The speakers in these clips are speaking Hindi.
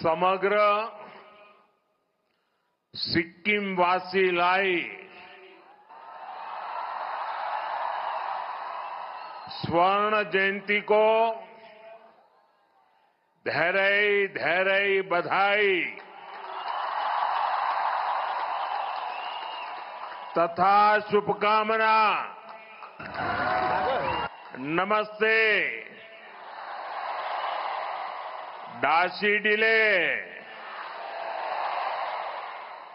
समग्र सिक्किमवासीलाई स्वर्ण जयंती को धैर्य धैर्य बधाई तथा शुभकामना। नमस्ते। डाशीडिले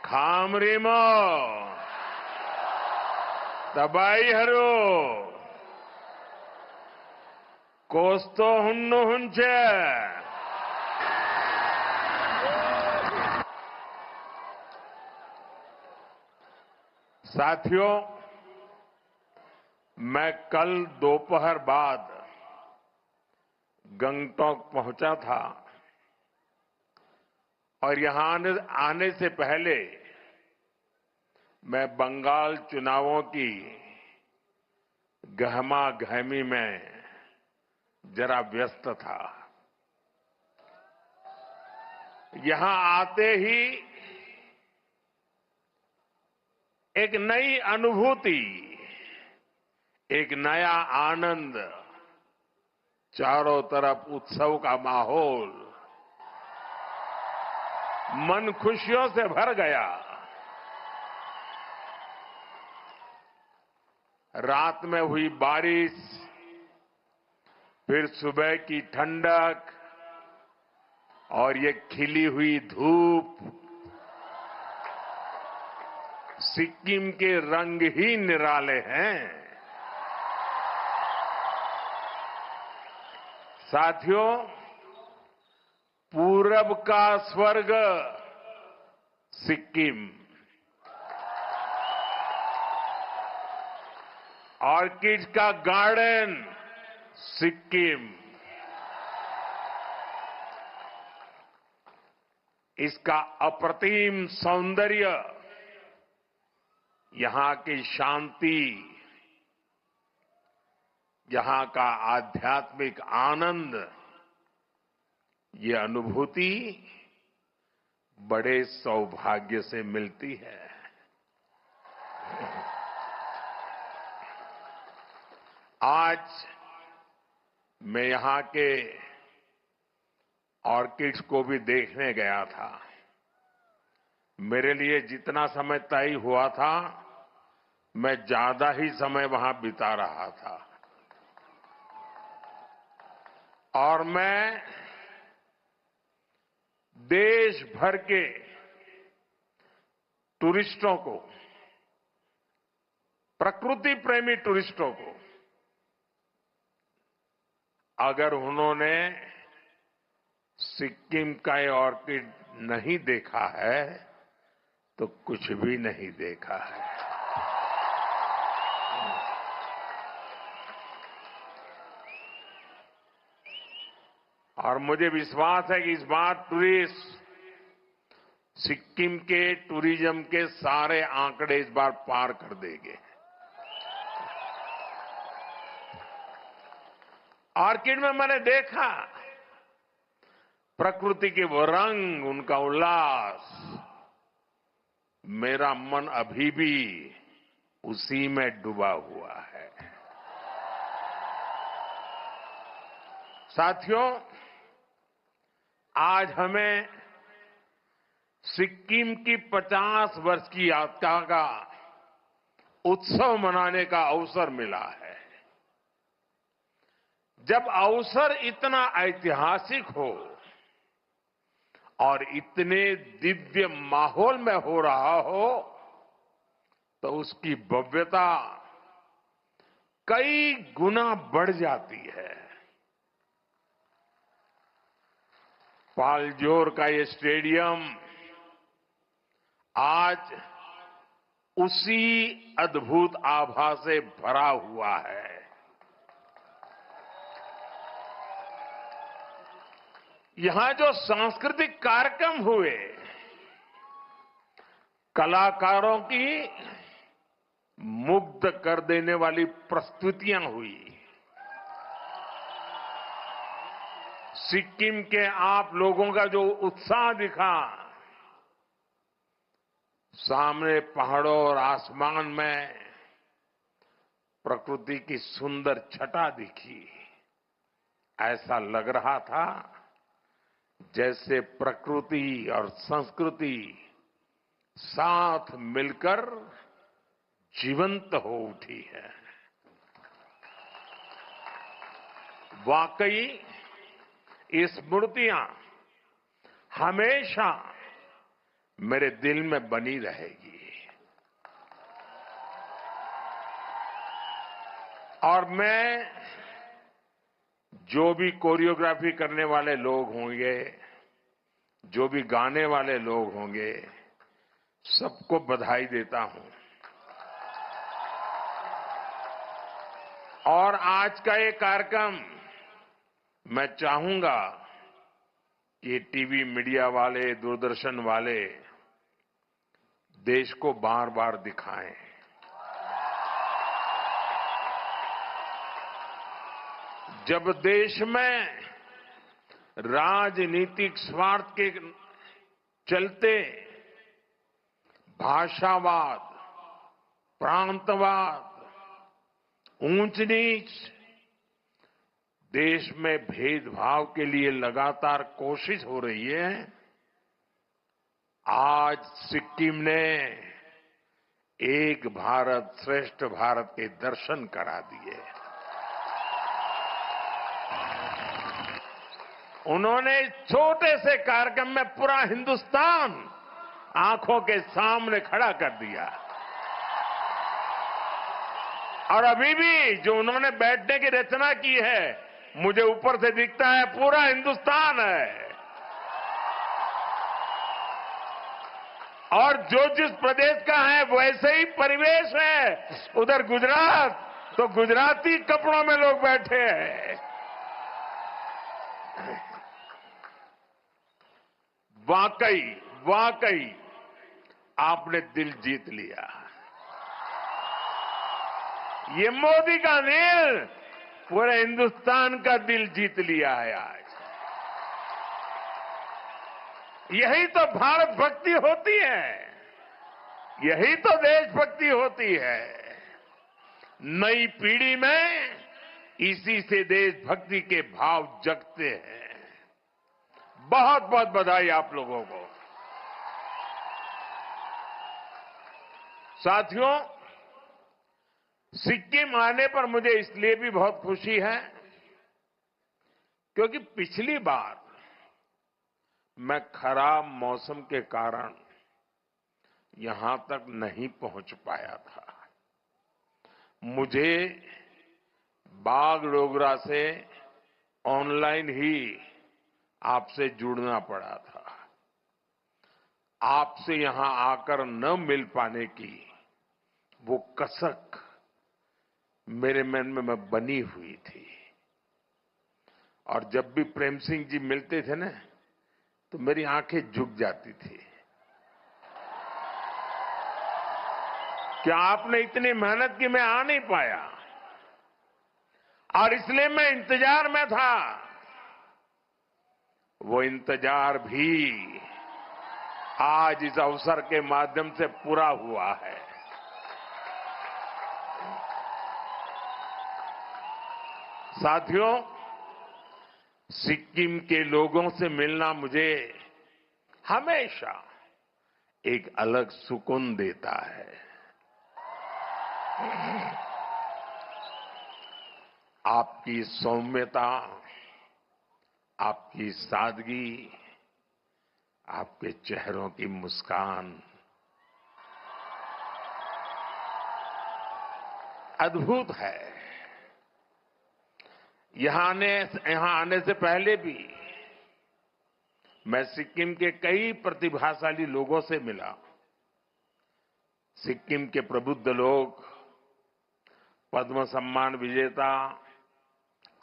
खामरिमो तबाईहरू कोस्तो हुन्नु हुन्छ। साथियों, मैं कल दोपहर बाद गंगटोक पहुंचा था और यहां आने से पहले मैं बंगाल चुनावों की गहमा-गहमी में जरा व्यस्त था। यहां आते ही एक नई अनुभूति, एक नया आनंद, चारों तरफ उत्सव का माहौल, मन खुशियों से भर गया। रात में हुई बारिश, फिर सुबह की ठंडक और ये खिली हुई धूप, सिक्किम के रंग ही निराले हैं। साथियों, पूरब का स्वर्ग सिक्किम, ऑर्किड का गार्डन सिक्किम, इसका अप्रतिम सौंदर्य, यहां की शांति, यहां का आध्यात्मिक आनंद, ये अनुभूति बड़े सौभाग्य से मिलती है। आज मैं यहां के ऑर्किड्स को भी देखने गया था। मेरे लिए जितना समय तय हुआ था, मैं ज्यादा ही समय वहां बिता रहा था और मैं देश भर के टूरिस्टों को, प्रकृति प्रेमी टूरिस्टों को, अगर उन्होंने सिक्किम का ये ऑर्किड नहीं देखा है तो कुछ भी नहीं देखा है। और मुझे विश्वास है कि इस बार टूरिस्ट सिक्किम के टूरिज्म के सारे आंकड़े इस बार पार कर देंगे। ऑर्किड में मैंने देखा प्रकृति के वो रंग, उनका उल्लास, मेरा मन अभी भी उसी में डूबा हुआ है। साथियों, आज हमें सिक्किम की 50 वर्ष की यात्रा का उत्सव मनाने का अवसर मिला है। जब अवसर इतना ऐतिहासिक हो और इतने दिव्य माहौल में हो रहा हो, तो उसकी भव्यता कई गुना बढ़ जाती है। पालजोर का ये स्टेडियम आज उसी अद्भुत आभा से भरा हुआ है। यहां जो सांस्कृतिक कार्यक्रम हुए, कलाकारों की मुग्ध कर देने वाली प्रस्तुतियां हुई, सिक्किम के आप लोगों का जो उत्साह दिखा, सामने पहाड़ों और आसमान में प्रकृति की सुंदर छटा दिखी, ऐसा लग रहा था जैसे प्रकृति और संस्कृति साथ मिलकर जीवंत हो उठी है। वाकई ये स्मृतियां हमेशा मेरे दिल में बनी रहेगी। और मैं जो भी कोरियोग्राफी करने वाले लोग होंगे, जो भी गाने वाले लोग होंगे, सबको बधाई देता हूं। और आज का ये कार्यक्रम मैं चाहूंगा कि टीवी मीडिया वाले, दूरदर्शन वाले देश को बार बार दिखाएं। जब देश में राजनीतिक स्वार्थ के चलते भाषावाद, प्रांतवाद, ऊंच नीच, देश में भेदभाव के लिए लगातार कोशिश हो रही है, आज सिक्किम ने एक भारत श्रेष्ठ भारत के दर्शन करा दिए। उन्होंने इस छोटे से कार्यक्रम में पूरा हिंदुस्तान आंखों के सामने खड़ा कर दिया। और अभी भी जो उन्होंने बैठने की रचना की है, मुझे ऊपर से दिखता है पूरा हिंदुस्तान है। और जो जिस प्रदेश का है वैसे ही परिवेश है। उधर गुजरात तो गुजराती कपड़ों में लोग बैठे हैं। वाकई वाकई आपने दिल जीत लिया। ये मोदी का दिल पूरे हिंदुस्तान का दिल जीत लिया है आज। यही तो भारत भक्ति होती है, यही तो देशभक्ति होती है। नई पीढ़ी में इसी से देशभक्ति के भाव जगते हैं। बहुत बहुत बधाई आप लोगों को। साथियों, सिक्किम आने पर मुझे इसलिए भी बहुत खुशी है क्योंकि पिछली बार मैं खराब मौसम के कारण यहां तक नहीं पहुंच पाया था। मुझे बागडोगरा से ऑनलाइन ही आपसे जुड़ना पड़ा था। आपसे यहां आकर न मिल पाने की वो कसक मेरे मन में बनी हुई थी। और जब भी प्रेम सिंह जी मिलते थे ना, तो मेरी आंखें झुक जाती थी कि आपने इतनी मेहनत की, मैं आ नहीं पाया। और इसलिए मैं इंतजार में था। वो इंतजार भी आज इस अवसर के माध्यम से पूरा हुआ है। साथियों, सिक्किम के लोगों से मिलना मुझे हमेशा एक अलग सुकून देता है। आपकी सौम्यता, आपकी सादगी, आपके चेहरों की मुस्कान अद्भुत है। यहां आने से पहले भी मैं सिक्किम के कई प्रतिभाशाली लोगों से मिला। सिक्किम के प्रबुद्ध लोग, पद्म सम्मान विजेता,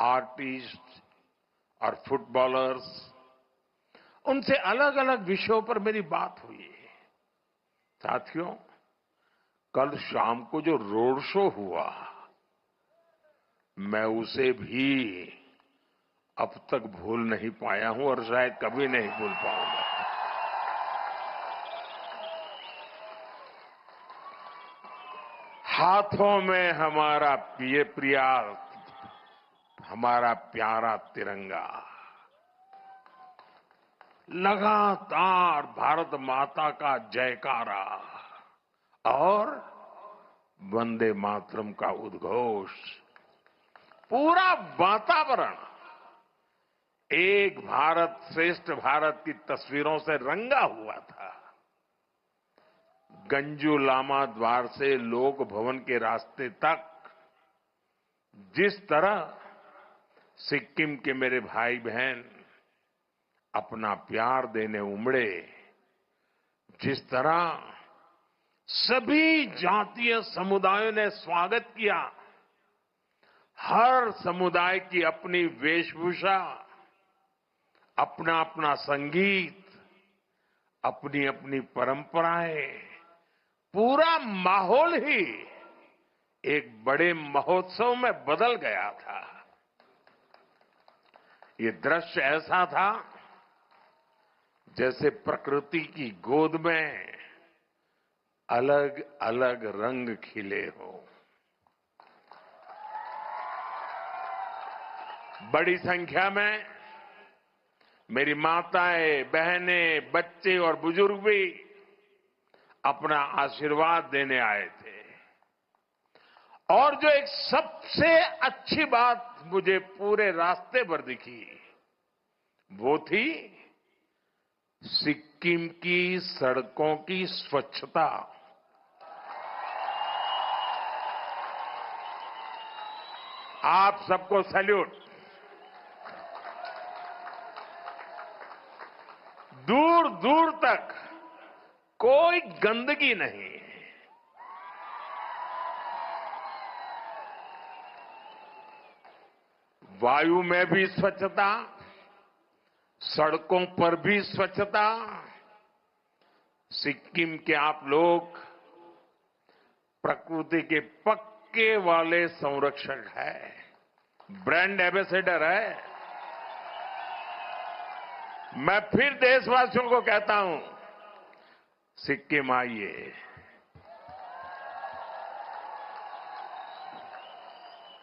आर्टिस्ट और फुटबॉलर्स, उनसे अलग अलग विषयों पर मेरी बात हुई। साथियों, कल शाम को जो रोड शो हुआ, मैं उसे भी अब तक भूल नहीं पाया हूं और शायद कभी नहीं भूल पाऊंगा। हाथों में हमारा हमारा प्यारा तिरंगा, लगातार भारत माता का जयकारा और वंदे मातरम का उद्घोष, पूरा वातावरण एक भारत श्रेष्ठ भारत की तस्वीरों से रंगा हुआ था। गंजू लामा द्वार से लोक भवन के रास्ते तक जिस तरह सिक्किम के मेरे भाई बहन अपना प्यार देने उमड़े, जिस तरह सभी जातीय समुदायों ने स्वागत किया, हर समुदाय की अपनी वेशभूषा, अपना अपना संगीत, अपनी अपनी परंपराएं, पूरा माहौल ही एक बड़े महोत्सव में बदल गया था। ये दृश्य ऐसा था जैसे प्रकृति की गोद में अलग अलग रंग खिले हो। बड़ी संख्या में मेरी माताएं, बहनें, बच्चे और बुजुर्ग भी अपना आशीर्वाद देने आए थे। और जो एक सबसे अच्छी बात मुझे पूरे रास्ते पर दिखी, वो थी सिक्किम की सड़कों की स्वच्छता। आप सबको सैल्यूट। दूर दूर तक कोई गंदगी नहीं, वायु में भी स्वच्छता, सड़कों पर भी स्वच्छता। सिक्किम के आप लोग प्रकृति के पक्के वाले संरक्षक हैं, ब्रांड एम्बेसडर है। मैं फिर देशवासियों को कहता हूं, सिक्किम आइए,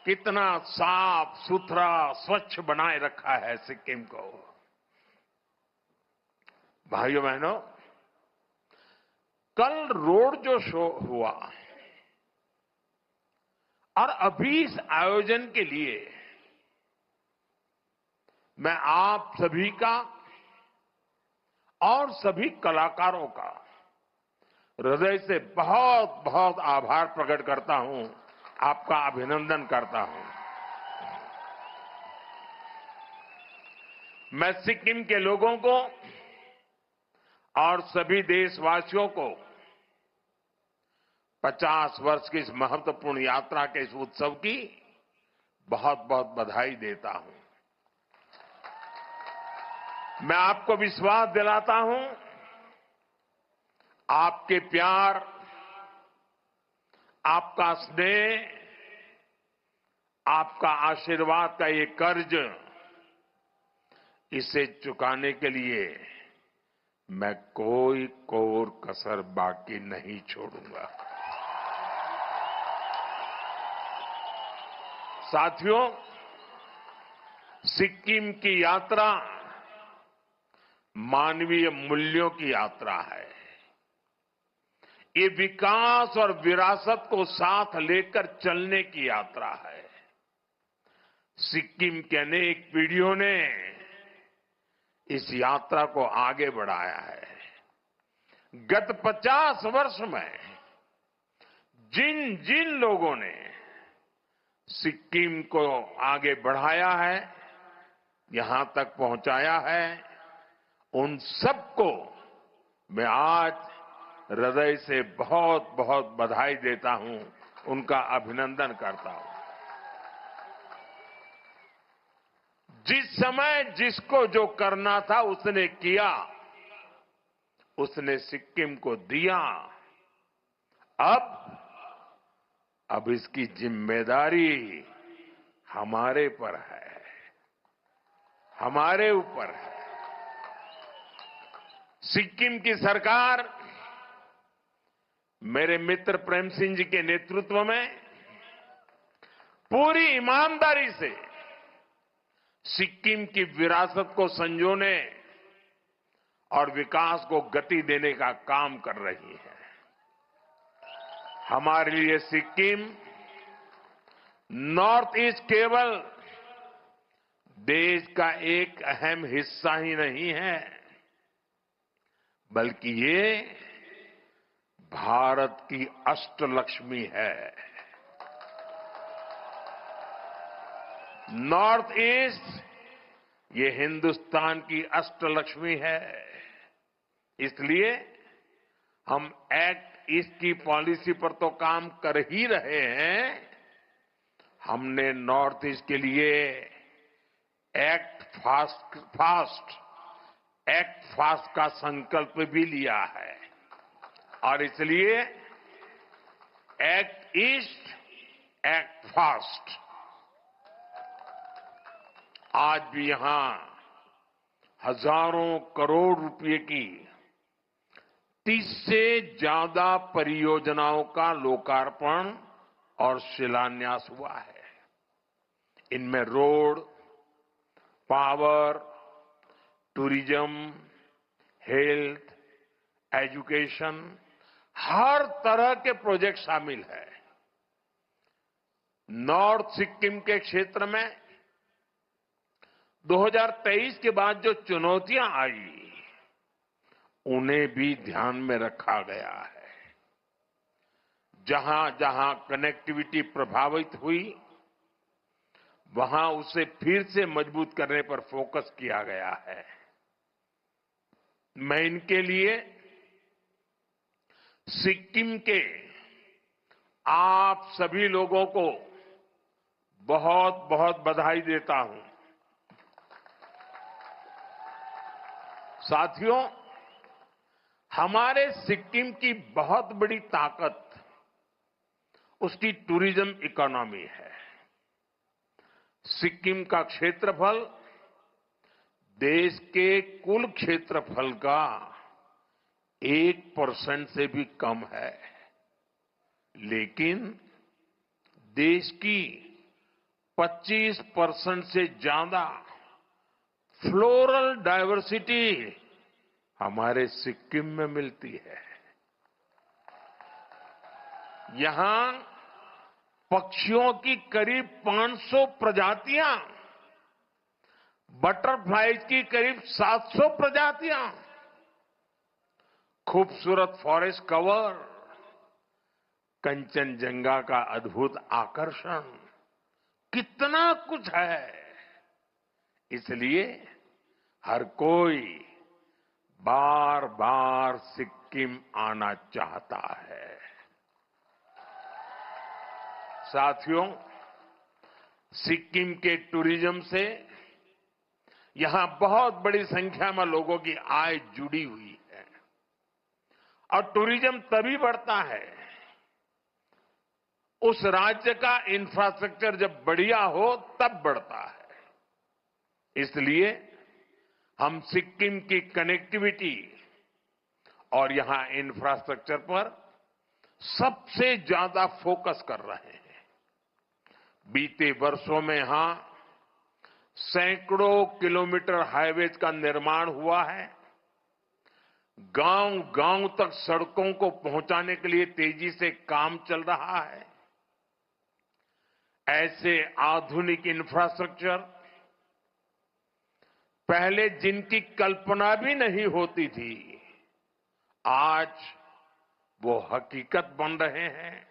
कितना साफ सुथरा स्वच्छ बनाए रखा है सिक्किम को। भाइयों बहनों, कल रोड जो शो हुआ और अभी इस आयोजन के लिए मैं आप सभी का और सभी कलाकारों का हृदय से बहुत बहुत आभार प्रकट करता हूं, आपका अभिनंदन करता हूं। मैं सिक्किम के लोगों को और सभी देशवासियों को 50 वर्ष की इस महत्वपूर्ण यात्रा के इस उत्सव की बहुत बहुत बधाई देता हूं। मैं आपको विश्वास दिलाता हूं, आपके प्यार, आपका स्नेह, आपका आशीर्वाद का ये कर्ज, इसे चुकाने के लिए मैं कोई कोर कसर बाकी नहीं छोड़ूंगा। साथियों, सिक्किम की यात्रा मानवीय मूल्यों की यात्रा है। ये विकास और विरासत को साथ लेकर चलने की यात्रा है। सिक्किम के अनेक पीढ़ियों ने इस यात्रा को आगे बढ़ाया है। गत 50 वर्ष में जिन जिन लोगों ने सिक्किम को आगे बढ़ाया है, यहां तक पहुंचाया है, उन सबको मैं आज हृदय से बहुत बहुत बधाई देता हूं, उनका अभिनंदन करता हूं। जिस समय जिसको जो करना था उसने किया, उसने सिक्किम को दिया। अब इसकी जिम्मेदारी हमारे पर है। हमारे ऊपर है। सिक्किम की सरकार मेरे मित्र प्रेम सिंह जी के नेतृत्व में पूरी ईमानदारी से सिक्किम की विरासत को संजोने और विकास को गति देने का काम कर रही है। हमारे लिए सिक्किम नॉर्थ ईस्ट केवल देश का एक अहम हिस्सा ही नहीं है, बल्कि ये भारत की अष्टलक्ष्मी है। नॉर्थ ईस्ट ये हिंदुस्तान की अष्टलक्ष्मी है। इसलिए हम एक्ट ईस्ट की पॉलिसी पर तो काम कर ही रहे हैं, हमने नॉर्थ ईस्ट के लिए एक्ट फास्ट का संकल्प भी लिया है। और इसलिए एक्ट ईस्ट एक्ट फास्ट आज भी यहां हजारों करोड़ रुपए की 30 से ज्यादा परियोजनाओं का लोकार्पण और शिलान्यास हुआ है। इनमें road, power, tourism, health, education, हर तरह के प्रोजेक्ट शामिल है। नॉर्थ सिक्किम के क्षेत्र में 2023 के बाद जो चुनौतियां आई, उन्हें भी ध्यान में रखा गया है। जहां जहां कनेक्टिविटी प्रभावित हुई, वहां उसे फिर से मजबूत करने पर फोकस किया गया है। मैं इनके लिए सिक्किम के आप सभी लोगों को बहुत बहुत बधाई देता हूं। साथियों, हमारे सिक्किम की बहुत बड़ी ताकत उसकी टूरिज्म इकोनॉमी है। सिक्किम का क्षेत्रफल देश के कुल क्षेत्रफल का 1% से भी कम है, लेकिन देश की 25% से ज्यादा फ्लोरल डायवर्सिटी हमारे सिक्किम में मिलती है। यहां पक्षियों की करीब 500 प्रजातियां, बटरफ्लाइज की करीब 700 प्रजातियां, खूबसूरत फॉरेस्ट कवर, कंचनजंगा का अद्भुत आकर्षण, कितना कुछ है। इसलिए हर कोई बार बार सिक्किम आना चाहता है। साथियों, सिक्किम के टूरिज्म से यहां बहुत बड़ी संख्या में लोगों की आय जुड़ी हुई है। और टूरिज्म तभी बढ़ता है, उस राज्य का इंफ्रास्ट्रक्चर जब बढ़िया हो तब बढ़ता है। इसलिए हम सिक्किम की कनेक्टिविटी और यहां इंफ्रास्ट्रक्चर पर सबसे ज्यादा फोकस कर रहे हैं। बीते वर्षों में यहां सैकड़ों किलोमीटर हाईवेज का निर्माण हुआ है। गांव गांव तक सड़कों को पहुंचाने के लिए तेजी से काम चल रहा है। ऐसे आधुनिक इंफ्रास्ट्रक्चर पहले जिनकी कल्पना भी नहीं होती थी, आज वो हकीकत बन रहे हैं।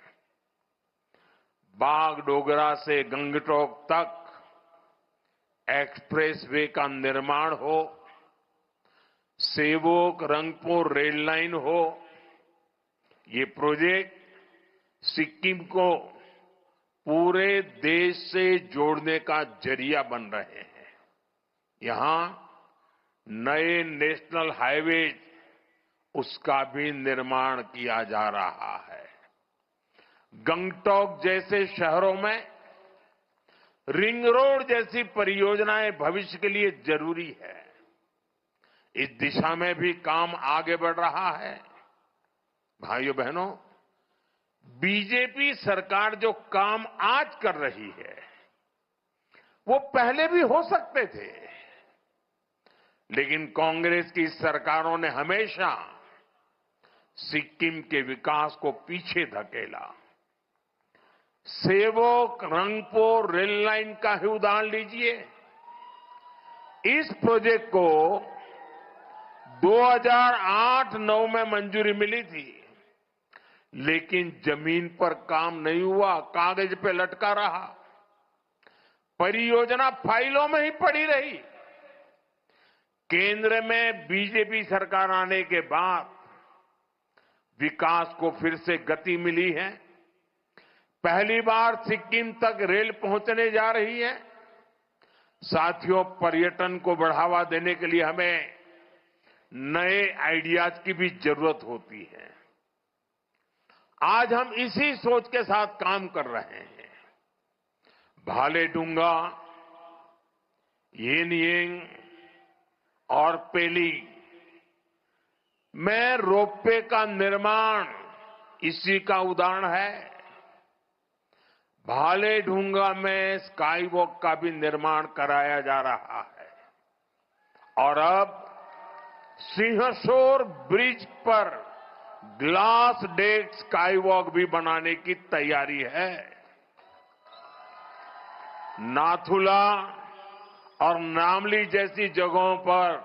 बागडोगरा से गंगटोक तक एक्सप्रेसवे का निर्माण हो, सेवोक रंगपुर रेल लाइन हो, ये प्रोजेक्ट सिक्किम को पूरे देश से जोड़ने का जरिया बन रहे हैं। यहां नए नेशनल हाईवे उसका भी निर्माण किया जा रहा है। गंगटोक जैसे शहरों में रिंग रोड जैसी परियोजनाएं भविष्य के लिए जरूरी है। इस दिशा में भी काम आगे बढ़ रहा है। भाइयों बहनों, बीजेपी सरकार जो काम आज कर रही है वो पहले भी हो सकते थे, लेकिन कांग्रेस की सरकारों ने हमेशा सिक्किम के विकास को पीछे धकेला। सेवक रंगपो रेल लाइन का ही उदाहरण लीजिए। इस प्रोजेक्ट को 2008-9 में मंजूरी मिली थी, लेकिन जमीन पर काम नहीं हुआ, कागज पे लटका रहा। परियोजना फाइलों में ही पड़ी रही। केंद्र में बीजेपी सरकार आने के बाद विकास को फिर से गति मिली है। पहली बार सिक्किम तक रेल पहुंचने जा रही है। साथियों, पर्यटन को बढ़ावा देने के लिए हमें नए आइडियाज की भी जरूरत होती है। आज हम इसी सोच के साथ काम कर रहे हैं। भालेडुंगा, येनयेंग और पेली में रोपवे का निर्माण इसी का उदाहरण है। भालेडुंगा में स्काई वॉक का भी निर्माण कराया जा रहा है और अब सिंहसौर ब्रिज पर ग्लास डेक स्काई वॉक भी बनाने की तैयारी है। नाथुला और नामली जैसी जगहों पर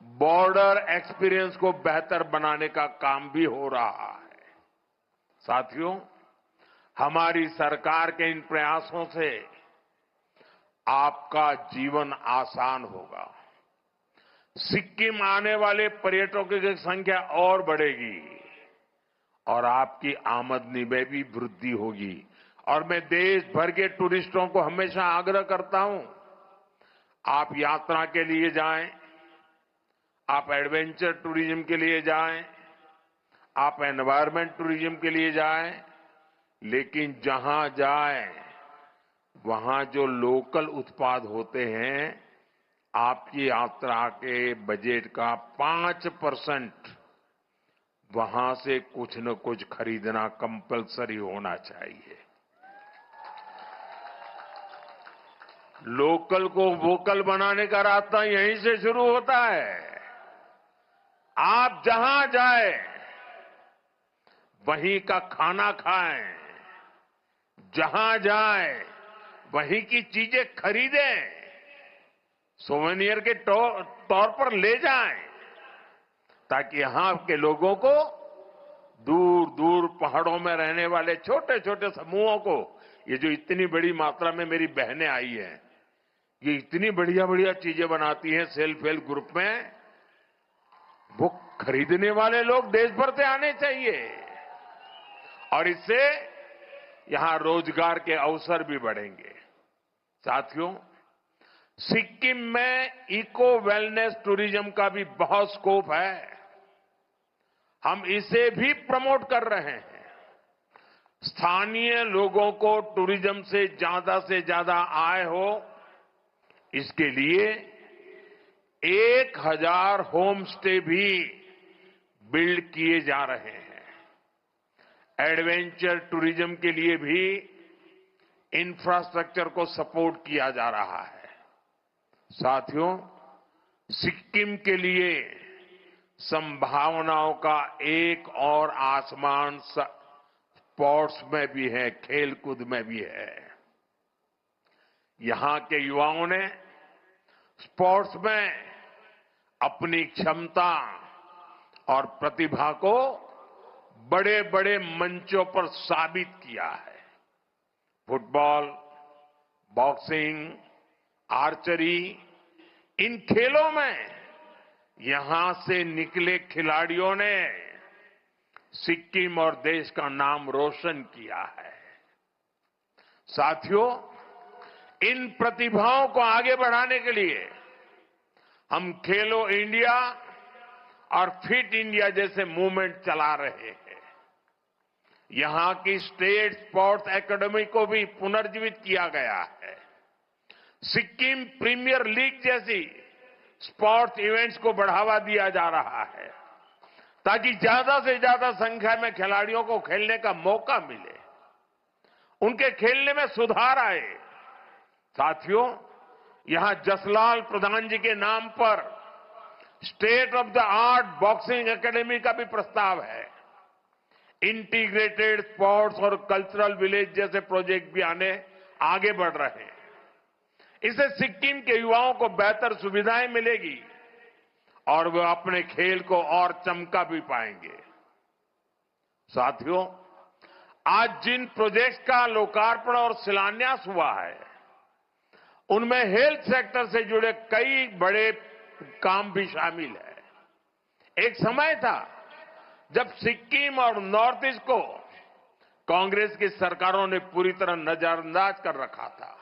बॉर्डर एक्सपीरियंस को बेहतर बनाने का काम भी हो रहा है। साथियों, हमारी सरकार के इन प्रयासों से आपका जीवन आसान होगा। सिक्किम आने वाले पर्यटकों की संख्या और बढ़ेगी और आपकी आमदनी में भी वृद्धि होगी। और मैं देश भर के टूरिस्टों को हमेशा आग्रह करता हूं, आप यात्रा के लिए जाएं, आप एडवेंचर टूरिज्म के लिए जाएं, आप एनवायरमेंट टूरिज्म के लिए जाएं, लेकिन जहां जाएं वहां जो लोकल उत्पाद होते हैं, आपकी यात्रा के बजट का 5% वहां से कुछ न कुछ खरीदना कंपलसरी होना चाहिए। लोकल को वोकल बनाने का रास्ता यहीं से शुरू होता है। आप जहां जाए वहीं का खाना खाएं, जहां जाए वहीं की चीजें खरीदें, सोवेनियर के तौर पर ले जाएं, ताकि यहां के लोगों को, दूर दूर पहाड़ों में रहने वाले छोटे छोटे समूहों को, ये जो इतनी बड़ी मात्रा में मेरी बहनें आई हैं, ये इतनी बढ़िया बढ़िया चीजें बनाती हैं सेल्फ हेल्प ग्रुप में, वो खरीदने वाले लोग देश भर से आने चाहिए और इससे यहां रोजगार के अवसर भी बढ़ेंगे। साथियों, सिक्किम में इको वेलनेस टूरिज्म का भी बहुत स्कोप है। हम इसे भी प्रमोट कर रहे हैं। स्थानीय लोगों को टूरिज्म से ज्यादा आय हो, इसके लिए 1000 होम स्टे भी बिल्ड किए जा रहे हैं। एडवेंचर टूरिज्म के लिए भी इंफ्रास्ट्रक्चर को सपोर्ट किया जा रहा है। साथियों, सिक्किम के लिए संभावनाओं का एक और आसमान स्पोर्ट्स में भी है, खेलकूद में भी है। यहां के युवाओं ने स्पोर्ट्स में अपनी क्षमता और प्रतिभा को बड़े बड़े मंचों पर साबित किया है। फुटबॉल, बॉक्सिंग, आर्चरी, इन खेलों में यहां से निकले खिलाड़ियों ने सिक्किम और देश का नाम रोशन किया है। साथियों, इन प्रतिभाओं को आगे बढ़ाने के लिए हम खेलो इंडिया और फिट इंडिया जैसे मूवमेंट चला रहे हैं। यहां की स्टेट स्पोर्ट्स एकेडमी को भी पुनर्जीवित किया गया है। सिक्किम प्रीमियर लीग जैसी स्पोर्ट्स इवेंट्स को बढ़ावा दिया जा रहा है ताकि ज्यादा से ज्यादा संख्या में खिलाड़ियों को खेलने का मौका मिले, उनके खेलने में सुधार आए। साथियों, यहां जसलाल प्रधान जी के नाम पर state of the art boxing academy का भी प्रस्ताव है। इंटीग्रेटेड स्पोर्ट्स और कल्चरल विलेज जैसे प्रोजेक्ट भी आगे बढ़ रहे हैं। इससे सिक्किम के युवाओं को बेहतर सुविधाएं मिलेगी और वे अपने खेल को और चमका भी पाएंगे। साथियों, आज जिन प्रोजेक्ट्स का लोकार्पण और शिलान्यास हुआ है, उनमें हेल्थ सेक्टर से जुड़े कई बड़े काम भी शामिल है। एक समय था जब सिक्किम और नॉर्थ ईस्ट को कांग्रेस की सरकारों ने पूरी तरह नजरअंदाज कर रखा था।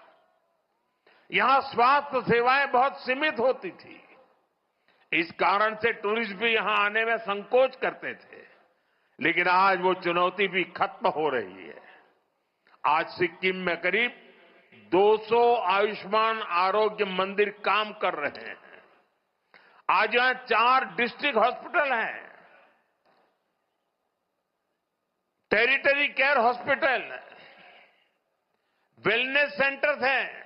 यहां स्वास्थ्य सेवाएं बहुत सीमित होती थी। इस कारण से टूरिस्ट भी यहां आने में संकोच करते थे, लेकिन आज वो चुनौती भी खत्म हो रही है। आज सिक्किम में करीब 200 आयुष्मान आरोग्य मंदिर काम कर रहे हैं। आज यहां 4 डिस्ट्रिक्ट हॉस्पिटल हैं, territory care hospital, wellness centres हैं।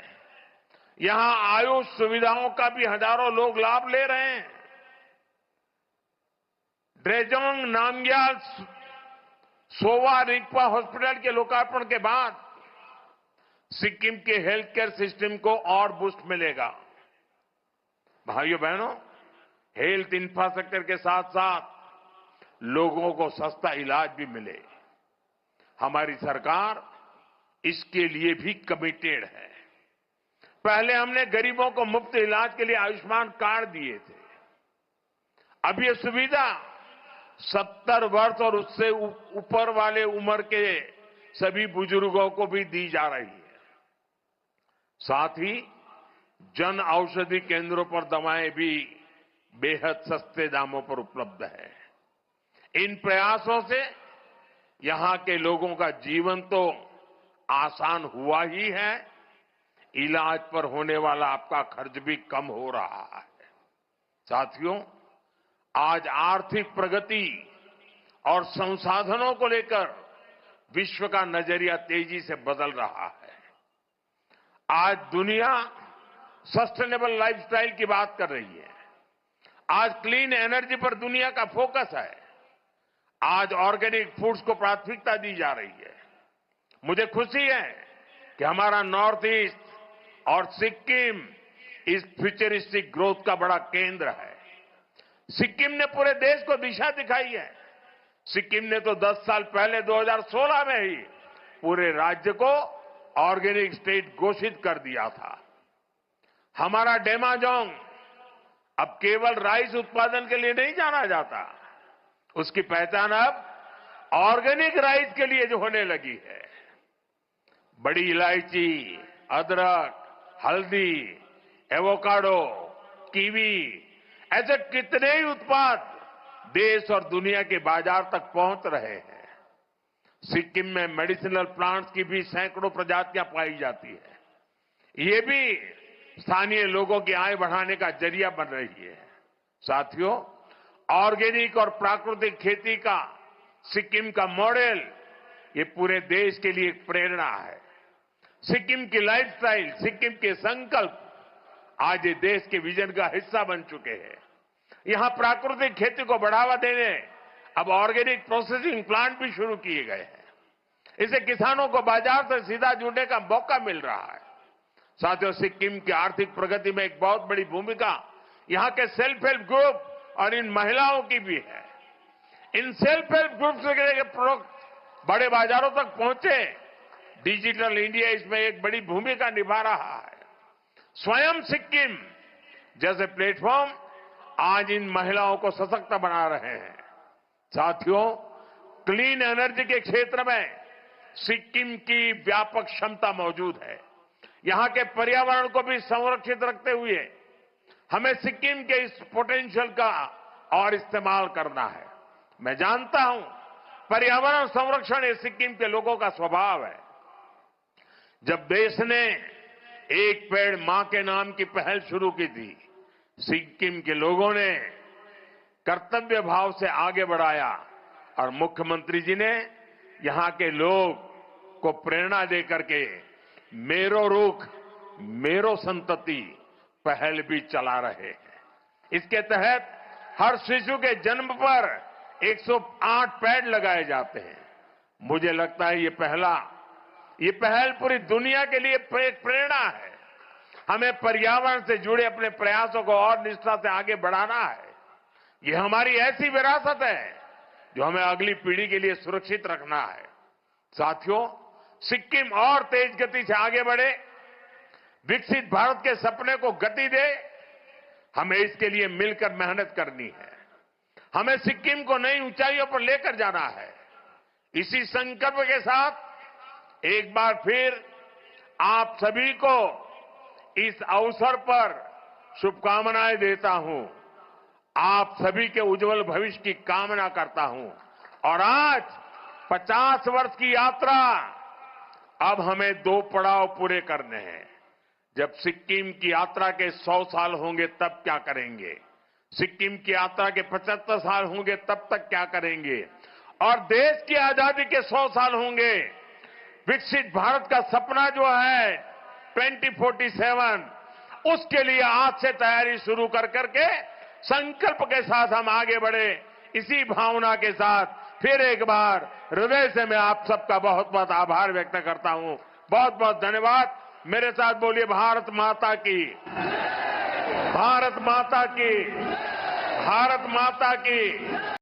यहां आयुष सुविधाओं का भी हजारों लोग लाभ ले रहे हैं। ड्रेजोंग नामग्याल सोवा रिगपा हॉस्पिटल के लोकार्पण के बाद सिक्किम के हेल्थ केयर सिस्टम को और बूस्ट मिलेगा। भाइयों बहनों, हेल्थ इंफ्रास्ट्रक्चर के साथ साथ लोगों को सस्ता इलाज भी मिले, हमारी सरकार इसके लिए भी कमिटेड है। पहले हमने गरीबों को मुफ्त इलाज के लिए आयुष्मान कार्ड दिए थे। अब ये सुविधा 70 वर्ष और उससे ऊपर वाले उम्र के सभी बुजुर्गों को भी दी जा रही है। साथ ही जन औषधि केंद्रों पर दवाएं भी बेहद सस्ते दामों पर उपलब्ध है। इन प्रयासों से यहां के लोगों का जीवन तो आसान हुआ ही है, इलाज पर होने वाला आपका खर्च भी कम हो रहा है। साथियों, आज आर्थिक प्रगति और संसाधनों को लेकर विश्व का नजरिया तेजी से बदल रहा है। आज दुनिया सस्टेनेबल लाइफस्टाइल की बात कर रही है। आज क्लीन एनर्जी पर दुनिया का फोकस है। आज ऑर्गेनिक फूड्स को प्राथमिकता दी जा रही है। मुझे खुशी है कि हमारा नॉर्थ ईस्ट और सिक्किम इस फ्यूचरिस्टिक ग्रोथ का बड़ा केंद्र है। सिक्किम ने पूरे देश को दिशा दिखाई है। सिक्किम ने तो 10 साल पहले 2016 में ही पूरे राज्य को ऑर्गेनिक स्टेट घोषित कर दिया था। हमारा डेमाजोंग अब केवल राइस उत्पादन के लिए नहीं जाना जाता, उसकी पहचान अब ऑर्गेनिक राइस के लिए जो होने लगी है। बड़ी इलायची, अदरक, हल्दी, एवोकाडो, कीवी, ऐसे कितने ही उत्पाद देश और दुनिया के बाजार तक पहुंच रहे हैं। सिक्किम में मेडिसिनल प्लांट्स की भी सैकड़ों प्रजातियां पाई जाती है। ये भी स्थानीय लोगों की आय बढ़ाने का जरिया बन रही है। साथियों, ऑर्गेनिक और प्राकृतिक खेती का सिक्किम का मॉडल ये पूरे देश के लिए एक प्रेरणा है। सिक्किम की लाइफस्टाइल, सिक्किम के संकल्प आज ये देश के विजन का हिस्सा बन चुके हैं। यहां प्राकृतिक खेती को बढ़ावा देने अब ऑर्गेनिक प्रोसेसिंग प्लांट भी शुरू किए गए हैं। इससे किसानों को बाजार से सीधा जुड़ने का मौका मिल रहा है। साथियों, सिक्किम की आर्थिक प्रगति में एक बहुत बड़ी भूमिका यहां के सेल्फ हेल्प ग्रुप और इन महिलाओं की भी है। इन सेल्फ हेल्प ग्रुप से प्रोडक्ट बड़े बाजारों तक पहुंचे, डिजिटल इंडिया इसमें एक बड़ी भूमिका निभा रहा है। स्वयं सिक्किम जैसे प्लेटफॉर्म आज इन महिलाओं को सशक्त बना रहे हैं। साथियों, क्लीन एनर्जी के क्षेत्र में सिक्किम की व्यापक क्षमता मौजूद है। यहां के पर्यावरण को भी संरक्षित रखते हुए हमें सिक्किम के इस पोटेंशियल का और इस्तेमाल करना है। मैं जानता हूं पर्यावरण संरक्षण ये सिक्किम के लोगों का स्वभाव है। जब देश ने एक पेड़ मां के नाम की पहल शुरू की थी, सिक्किम के लोगों ने कर्तव्य भाव से आगे बढ़ाया और मुख्यमंत्री जी ने यहां के लोग को प्रेरणा देकर के मेरो रुख मेरो संतति पहल भी चला रहे हैं। इसके तहत हर शिशु के जन्म पर 108 पेड़ लगाए जाते हैं। मुझे लगता है ये पहल पूरी दुनिया के लिए एक प्रेरणा है। हमें पर्यावरण से जुड़े अपने प्रयासों को और निष्ठा से आगे बढ़ाना है। ये हमारी ऐसी विरासत है जो हमें अगली पीढ़ी के लिए सुरक्षित रखना है। साथियों, सिक्किम और तेज गति से आगे बढ़े, विकसित भारत के सपने को गति दे, हमें इसके लिए मिलकर मेहनत करनी है। हमें सिक्किम को नई ऊंचाइयों पर लेकर जाना है। इसी संकल्प के साथ एक बार फिर आप सभी को इस अवसर पर शुभकामनाएं देता हूं। आप सभी के उज्जवल भविष्य की कामना करता हूं। और आज 50 वर्ष की यात्रा, अब हमें 2 पड़ाव पूरे करने हैं। जब सिक्किम की यात्रा के 100 साल होंगे तब क्या करेंगे, सिक्किम की यात्रा के 75 साल होंगे तब तक क्या करेंगे, और देश की आजादी के 100 साल होंगे। विकसित भारत का सपना जो है 2047, उसके लिए आज से तैयारी शुरू कर करके संकल्प के साथ हम आगे बढ़े। इसी भावना के साथ फिर एक बार हृदय से मैं आप सबका बहुत बहुत आभार व्यक्त करता हूं। बहुत बहुत धन्यवाद। मेरे साथ बोलिए भारत माता की, भारत माता की, भारत माता की।